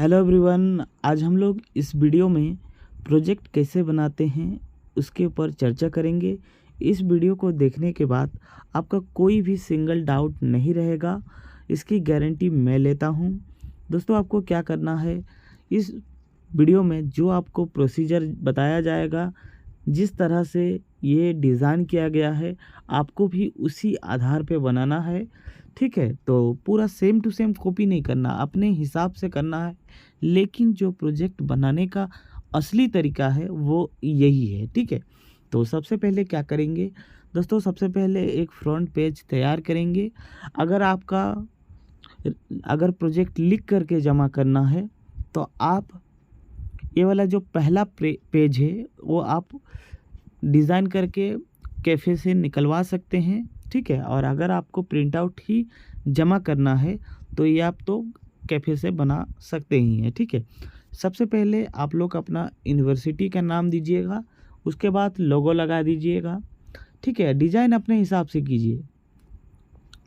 Hello everyone, आज हम लोग इस वीडियो में प्रोजेक्ट कैसे बनाते हैं उसके ऊपर चर्चा करेंगे। इस वीडियो को देखने के बाद आपका कोई भी सिंगल डाउट नहीं रहेगा, इसकी गारंटी मैं लेता हूं। दोस्तों, आपको क्या करना है, इस वीडियो में जो आपको प्रोसीजर बताया जाएगा, जिस तरह से ये डिज़ाइन किया गया है, आपको भी उसी आधार पे बनाना है। ठीक है, तो पूरा सेम टू सेम कॉपी नहीं करना, अपने हिसाब से करना है। लेकिन जो प्रोजेक्ट बनाने का असली तरीका है वो यही है। ठीक है, तो सबसे पहले क्या करेंगे दोस्तों, सबसे पहले एक फ्रंट पेज तैयार करेंगे। अगर आपका अगर प्रोजेक्ट लिख करके जमा करना है तो आप ये वाला जो पहला पेज है वो आप डिज़ाइन करके कैफ़े से निकलवा सकते हैं। ठीक है, और अगर आपको प्रिंट आउट ही जमा करना है तो ये आप तो कैफ़े से बना सकते ही हैं। ठीक है, सबसे पहले आप लोग अपना यूनिवर्सिटी का नाम दीजिएगा, उसके बाद लोगो लगा दीजिएगा। ठीक है, डिज़ाइन अपने हिसाब से कीजिए।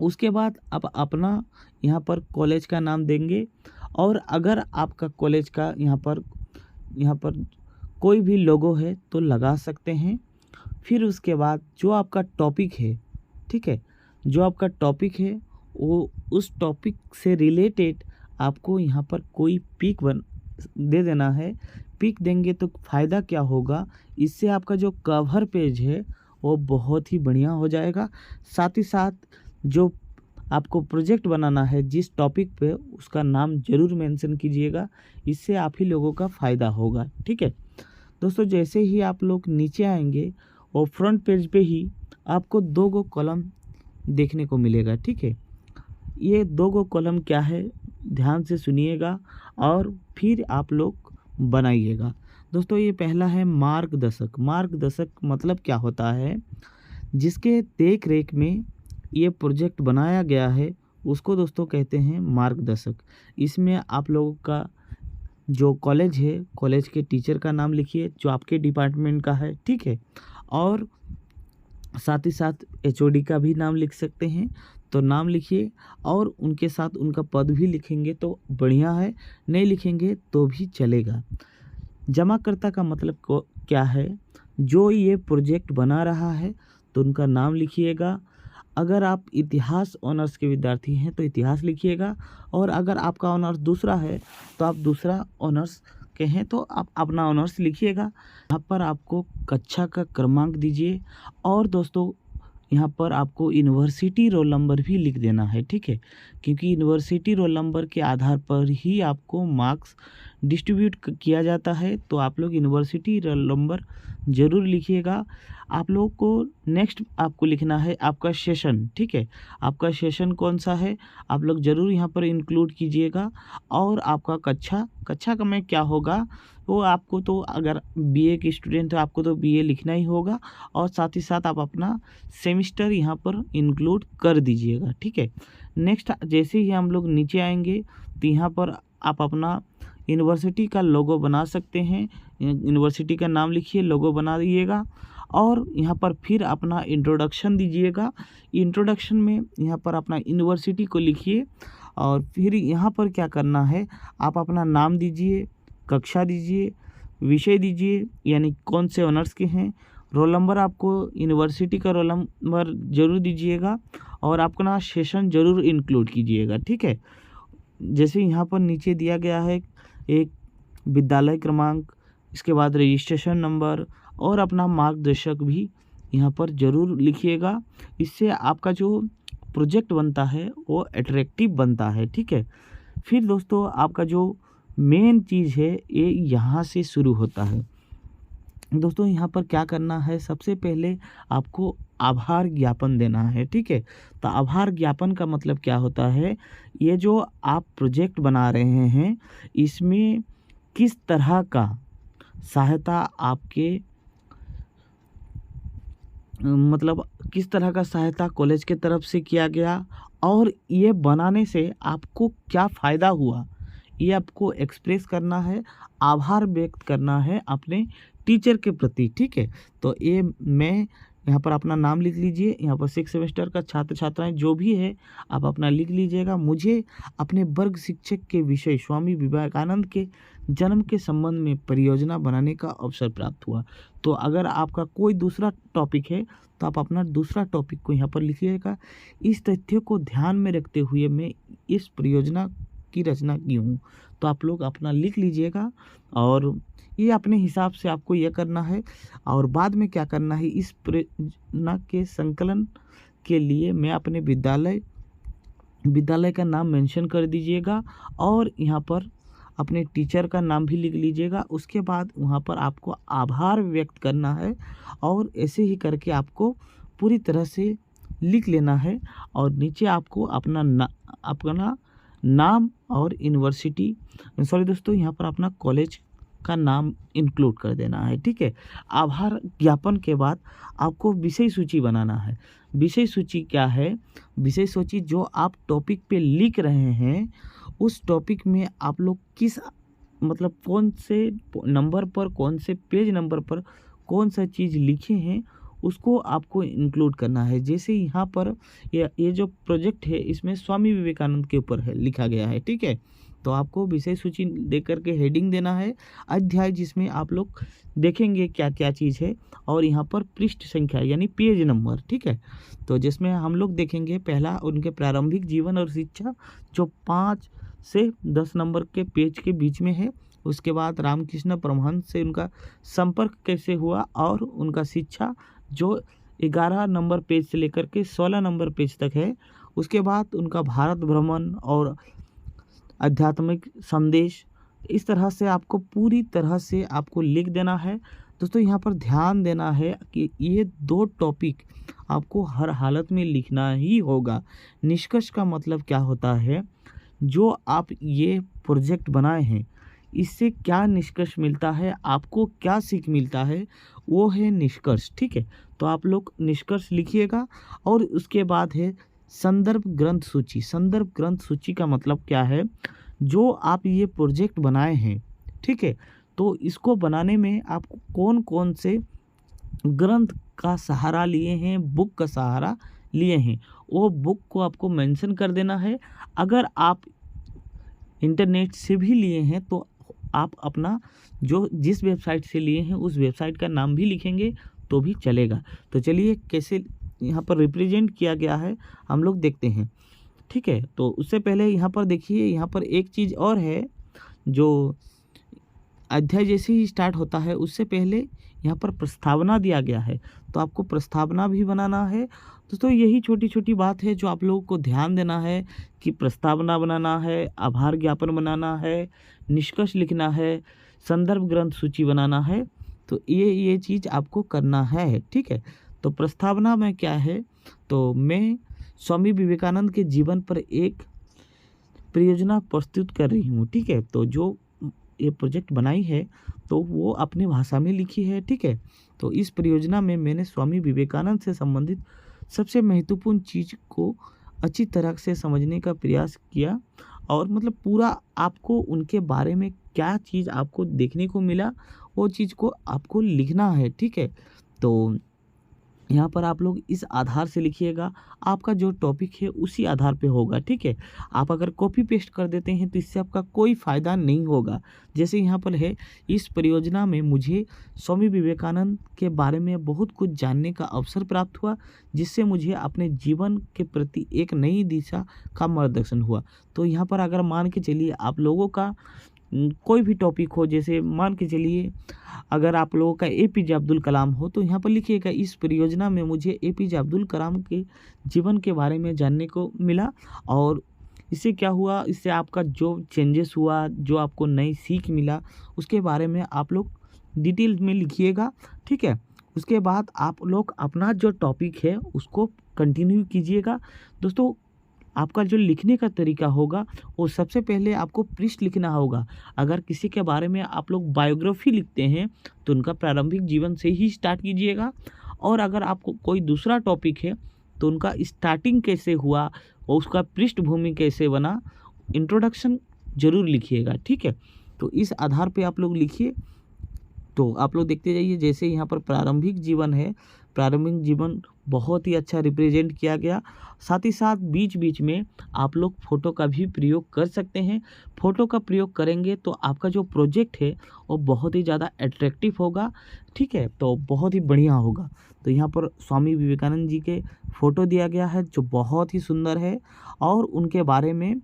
उसके बाद आप अपना यहाँ पर कॉलेज का नाम देंगे, और अगर आपका कॉलेज का यहाँ पर कोई भी लोगो है तो लगा सकते हैं। फिर उसके बाद जो आपका टॉपिक है, ठीक है, जो आपका टॉपिक है वो उस टॉपिक से रिलेटेड आपको यहाँ पर कोई पिक दे देना है। पिक देंगे तो फ़ायदा क्या होगा, इससे आपका जो कवर पेज है वो बहुत ही बढ़िया हो जाएगा। साथ ही साथ जो आपको प्रोजेक्ट बनाना है जिस टॉपिक पे, उसका नाम ज़रूर मेंशन कीजिएगा, इससे आप ही लोगों का फ़ायदा होगा। ठीक है दोस्तों, जैसे ही आप लोग नीचे आएंगे और फ्रंट पेज पे ही आपको 2 कॉलम देखने को मिलेगा। ठीक है, ये 2 कॉलम क्या है, ध्यान से सुनिएगा और फिर आप लोग बनाइएगा। दोस्तों, ये पहला है मार्गदर्शक। मार्गदर्शक मतलब क्या होता है, जिसके देख रेख में ये प्रोजेक्ट बनाया गया है उसको दोस्तों कहते हैं मार्गदर्शक। इसमें आप लोगों का जो कॉलेज है, कॉलेज के टीचर का नाम लिखिए जो आपके डिपार्टमेंट का है। ठीक है, और साथ ही साथ एचओडी का भी नाम लिख सकते हैं, तो नाम लिखिए, और उनके साथ उनका पद भी लिखेंगे तो बढ़िया है, नहीं लिखेंगे तो भी चलेगा। जमाकर्ता का मतलब क्या है, जो ये प्रोजेक्ट बना रहा है तो उनका नाम लिखिएगा। अगर आप इतिहास ऑनर्स के विद्यार्थी हैं तो इतिहास लिखिएगा, और अगर आपका ऑनर्स दूसरा है तो आप दूसरा ऑनर्स के हैं तो आप अपना ऑनर्स लिखिएगा। यहाँ पर आपको कक्षा का क्रमांक दीजिए, और दोस्तों यहाँ पर आपको यूनिवर्सिटी रोल नंबर भी लिख देना है। ठीक है, क्योंकि यूनिवर्सिटी रोल नंबर के आधार पर ही आपको मार्क्स डिस्ट्रीब्यूट किया जाता है, तो आप लोग यूनिवर्सिटी रोल नंबर ज़रूर लिखिएगा। आप लोगों को नेक्स्ट आपको लिखना है आपका सेशन। ठीक है, आपका सेशन कौन सा है आप लोग ज़रूर यहाँ पर इंक्लूड कीजिएगा, और आपका कक्षा का में क्या होगा वो आपको, तो अगर बीए के स्टूडेंट है आपको तो बीए लिखना ही होगा, और साथ ही साथ आप अपना सेमिस्टर यहाँ पर इंक्लूड कर दीजिएगा। ठीक है, नेक्स्ट जैसे ही हम लोग नीचे आएंगे तो यहाँ पर आप अपना यूनिवर्सिटी का लोगो बना सकते हैं। यूनिवर्सिटी का नाम लिखिए, लोगो बना दीजिएगा, और यहाँ पर फिर अपना इंट्रोडक्शन दीजिएगा। इंट्रोडक्शन में यहाँ पर अपना यूनिवर्सिटी को लिखिए, और फिर यहाँ पर क्या करना है, आप अपना नाम दीजिए, कक्षा दीजिए, विषय दीजिए, यानी कौन से ऑनर्स के हैं, रोल नंबर आपको यूनिवर्सिटी का रोल नंबर ज़रूर दीजिएगा, और अपना सेशन ज़रूर इंक्लूड कीजिएगा। ठीक है, जैसे यहाँ पर नीचे दिया गया है एक विद्यालय क्रमांक, इसके बाद रजिस्ट्रेशन नंबर, और अपना मार्गदर्शक भी यहाँ पर ज़रूर लिखिएगा। इससे आपका जो प्रोजेक्ट बनता है वो अट्रैक्टिव बनता है। ठीक है, फिर दोस्तों आपका जो मेन चीज़ है ये यहाँ से शुरू होता है। दोस्तों, यहाँ पर क्या करना है, सबसे पहले आपको आभार ज्ञापन देना है। ठीक है, तो आभार ज्ञापन का मतलब क्या होता है, ये जो आप प्रोजेक्ट बना रहे हैं इसमें किस तरह का सहायता आपके मतलब किस तरह का सहायता कॉलेज के तरफ से किया गया, और ये बनाने से आपको क्या फ़ायदा हुआ, ये आपको एक्सप्रेस करना है, आभार व्यक्त करना है अपने टीचर के प्रति। ठीक है, तो ये मैं यहाँ पर अपना नाम लिख लीजिए। यहाँ पर 6 सेमेस्टर का छात्र छात्राएं जो भी है आप अपना लिख लीजिएगा। मुझे अपने वर्ग शिक्षक के विषय स्वामी विवेकानंद के जन्म के संबंध में परियोजना बनाने का अवसर प्राप्त हुआ। तो अगर आपका कोई दूसरा टॉपिक है तो आप अपना दूसरा टॉपिक को यहाँ पर लिखिएगा। इस तथ्य को ध्यान में रखते हुए मैं इस परियोजना की रचना की हूँ। तो आप लोग अपना लिख लीजिएगा और ये अपने हिसाब से आपको यह करना है। और बाद में क्या करना है, इस परियोजना के संकलन के लिए मैं अपने विद्यालय का नाम मेंशन कर दीजिएगा और यहाँ पर अपने टीचर का नाम भी लिख लीजिएगा। उसके बाद वहाँ पर आपको आभार व्यक्त करना है और ऐसे ही करके आपको पूरी तरह से लिख लेना है। और नीचे आपको अपना नाम और यूनिवर्सिटी, सॉरी दोस्तों, यहाँ पर अपना कॉलेज का नाम इंक्लूड कर देना है। ठीक है। आभार ज्ञापन के बाद आपको विषय सूची बनाना है। विषय सूची क्या है? विषय सूची जो आप टॉपिक पे लिख रहे हैं उस टॉपिक में आप लोग किस मतलब कौन से नंबर पर, कौन से पेज नंबर पर कौन सा चीज़ लिखे हैं उसको आपको इंक्लूड करना है। जैसे यहाँ पर ये जो प्रोजेक्ट है इसमें स्वामी विवेकानंद के ऊपर है लिखा गया है। ठीक है। तो आपको विषय सूची दे करके हेडिंग देना है अध्याय, जिसमें आप लोग देखेंगे क्या क्या चीज़ है, और यहाँ पर पृष्ठ संख्या यानी पेज नंबर। ठीक है। तो जिसमें हम लोग देखेंगे पहला उनके प्रारंभिक जीवन और शिक्षा जो 5 से 10 नंबर के पेज के बीच में है। उसके बाद रामकृष्ण परमहंस से उनका संपर्क कैसे हुआ और उनका शिक्षा जो 11 नंबर पेज से लेकर के 16 नंबर पेज तक है। उसके बाद उनका भारत भ्रमण और आध्यात्मिक संदेश। इस तरह से आपको पूरी तरह से आपको लिख देना है। दोस्तों यहाँ पर ध्यान देना है कि ये 2 टॉपिक आपको हर हालत में लिखना ही होगा। निष्कर्ष का मतलब क्या होता है, जो आप ये प्रोजेक्ट बनाए हैं इससे क्या निष्कर्ष मिलता है, आपको क्या सीख मिलता है, वो है निष्कर्ष। ठीक है। तो आप लोग निष्कर्ष लिखिएगा। और उसके बाद है संदर्भ ग्रंथ सूची। संदर्भ ग्रंथ सूची का मतलब क्या है, जो आप ये प्रोजेक्ट बनाए हैं, ठीक है, तो इसको बनाने में आप कौन कौन से ग्रंथ का सहारा लिए हैं, बुक का सहारा लिए हैं, वो बुक को आपको मेंशन कर देना है। अगर आप इंटरनेट से भी लिए हैं तो आप अपना जो जिस वेबसाइट से लिए हैं उस वेबसाइट का नाम भी लिखेंगे तो भी चलेगा। तो चलिए कैसे यहाँ पर रिप्रेजेंट किया गया है हम लोग देखते हैं। ठीक है। तो उससे पहले यहाँ पर देखिए, यहाँ पर एक चीज़ और है, जो अध्याय जैसे ही स्टार्ट होता है उससे पहले यहाँ पर प्रस्तावना दिया गया है। तो आपको प्रस्तावना भी बनाना है। दोस्तों यही छोटी छोटी बात है जो आप लोगों को ध्यान देना है कि प्रस्तावना बनाना है, आभार ज्ञापन बनाना है, निष्कर्ष लिखना है, संदर्भ ग्रंथ सूची बनाना है। तो ये चीज़ आपको करना है। ठीक है। तो प्रस्तावना में क्या है, तो मैं स्वामी विवेकानंद के जीवन पर एक परियोजना प्रस्तुत कर रही हूँ। ठीक है। तो जो ये प्रोजेक्ट बनाई है तो वो अपनी भाषा में लिखी है। ठीक है। तो इस परियोजना में मैंने स्वामी विवेकानंद से संबंधित सबसे महत्वपूर्ण चीज़ को अच्छी तरह से समझने का प्रयास किया, और मतलब पूरा आपको उनके बारे में क्या चीज़ आपको देखने को मिला वो चीज़ को आपको लिखना है। ठीक है। तो यहाँ पर आप लोग इस आधार से लिखिएगा, आपका जो टॉपिक है उसी आधार पे होगा। ठीक है। आप अगर कॉपी पेस्ट कर देते हैं तो इससे आपका कोई फ़ायदा नहीं होगा। जैसे यहाँ पर है, इस परियोजना में मुझे स्वामी विवेकानंद के बारे में बहुत कुछ जानने का अवसर प्राप्त हुआ, जिससे मुझे अपने जीवन के प्रति एक नई दिशा का मार्गदर्शन हुआ। तो यहाँ पर अगर मान के चलिए आप लोगों का कोई भी टॉपिक हो, जैसे मान के चलिए अगर आप लोगों का APJ अब्दुल कलाम हो, तो यहाँ पर लिखिएगा इस परियोजना में मुझे APJ अब्दुल कलाम के जीवन के बारे में जानने को मिला, और इससे क्या हुआ, इससे आपका जो चेंजेस हुआ, जो आपको नई सीख मिला, उसके बारे में आप लोग डिटेल में लिखिएगा। ठीक है। उसके बाद आप लोग अपना जो टॉपिक है उसको कंटिन्यू कीजिएगा। दोस्तों आपका जो लिखने का तरीका होगा वो सबसे पहले आपको पृष्ठ लिखना होगा। अगर किसी के बारे में आप लोग बायोग्राफी लिखते हैं तो उनका प्रारंभिक जीवन से ही स्टार्ट कीजिएगा, और अगर आपको कोई दूसरा टॉपिक है तो उनका स्टार्टिंग कैसे हुआ और उसका पृष्ठभूमि कैसे बना, इंट्रोडक्शन ज़रूर लिखिएगा। ठीक है। तो इस आधार पे आप लोग लिखिए। तो आप लोग देखते जाइए, जैसे यहाँ पर प्रारंभिक जीवन है, प्रारंभिक जीवन बहुत ही अच्छा रिप्रेजेंट किया गया। साथ ही साथ बीच बीच में आप लोग फ़ोटो का भी प्रयोग कर सकते हैं। फ़ोटो का प्रयोग करेंगे तो आपका जो प्रोजेक्ट है वो बहुत ही ज़्यादा अट्रैक्टिव होगा, ठीक है, तो बहुत ही बढ़िया होगा। तो यहाँ पर स्वामी विवेकानंद जी के फ़ोटो दिया गया है जो बहुत ही सुंदर है, और उनके बारे में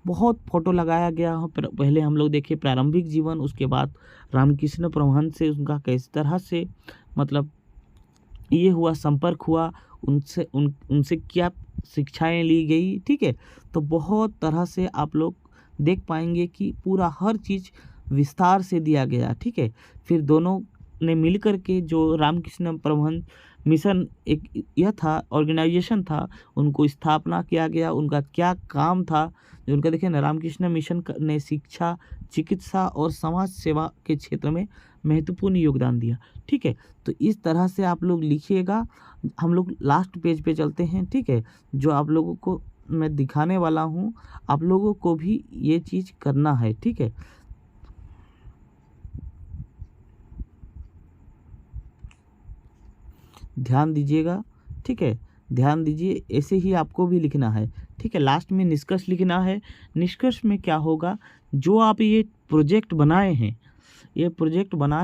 बहुत फ़ोटो लगाया गया हो। पहले हम लोग देखे प्रारंभिक जीवन, उसके बाद रामकृष्ण परमहंस से उनका किस तरह से मतलब ये हुआ, संपर्क हुआ, उनसे क्या शिक्षाएं ली गई, ठीक है। तो बहुत तरह से आप लोग देख पाएंगे कि पूरा हर चीज़ विस्तार से दिया गया, ठीक है। फिर दोनों ने मिलकर के जो रामकृष्ण परमहंस मिशन एक यह था, ऑर्गेनाइजेशन था, उनको स्थापना किया गया। उनका क्या काम था, जो उनका देखिए ना, रामकृष्ण मिशन ने शिक्षा, चिकित्सा और समाज सेवा के क्षेत्र में महत्वपूर्ण योगदान दिया, ठीक है। तो इस तरह से आप लोग लिखिएगा। हम लोग लास्ट पेज पे चलते हैं, ठीक है। जो आप लोगों को मैं दिखाने वाला हूँ, आप लोगों को भी ये चीज़ करना है, ठीक है। ध्यान दीजिएगा, ठीक है, ध्यान दीजिए। ऐसे ही आपको भी लिखना है, ठीक है। लास्ट में निष्कर्ष लिखना है। निष्कर्ष में क्या होगा, जो आप ये प्रोजेक्ट बनाए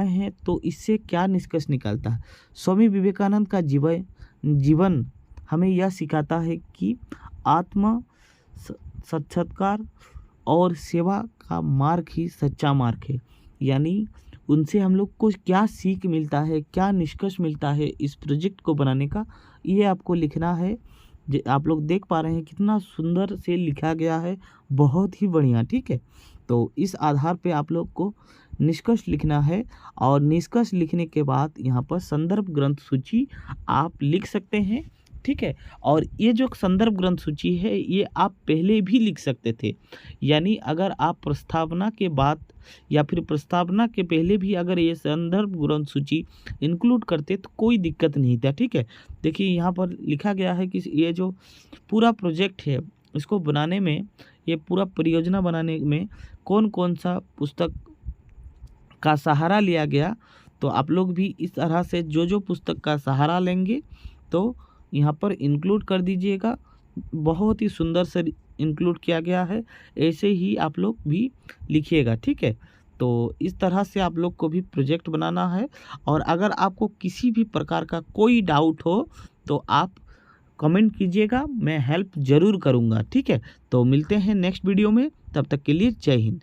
हैं, तो इससे क्या निष्कर्ष निकलता है। स्वामी विवेकानंद का जीवन हमें यह सिखाता है कि आत्म साक्षात्कार और सेवा का मार्ग ही सच्चा मार्ग है। यानी उनसे हम लोग को क्या सीख मिलता है, क्या निष्कर्ष मिलता है इस प्रोजेक्ट को बनाने का, ये आपको लिखना है। आप लोग देख पा रहे हैं कितना सुंदर से लिखा गया है, बहुत ही बढ़िया, ठीक है। तो इस आधार पे आप लोग को निष्कर्ष लिखना है, और निष्कर्ष लिखने के बाद यहाँ पर संदर्भ ग्रंथ सूची आप लिख सकते हैं, ठीक है। और ये जो संदर्भ ग्रंथ सूची है, ये आप पहले भी लिख सकते थे। यानी अगर आप प्रस्तावना के बाद या फिर प्रस्तावना के पहले भी अगर ये संदर्भ ग्रंथ सूची इंक्लूड करते तो कोई दिक्कत नहीं था, ठीक है। देखिए यहाँ पर लिखा गया है कि ये जो पूरा प्रोजेक्ट है, इसको बनाने में, ये पूरा परियोजना बनाने में कौन कौन सा पुस्तक का सहारा लिया गया। तो आप लोग भी इस तरह से जो पुस्तक का सहारा लेंगे तो यहाँ पर इंक्लूड कर दीजिएगा। बहुत ही सुंदर से इंक्लूड किया गया है, ऐसे ही आप लोग भी लिखिएगा, ठीक है। तो इस तरह से आप लोग को भी प्रोजेक्ट बनाना है। और अगर आपको किसी भी प्रकार का कोई डाउट हो तो आप कमेंट कीजिएगा, मैं हेल्प ज़रूर करूँगा, ठीक है। तो मिलते हैं नेक्स्ट वीडियो में, तब तक के लिए जय हिंद।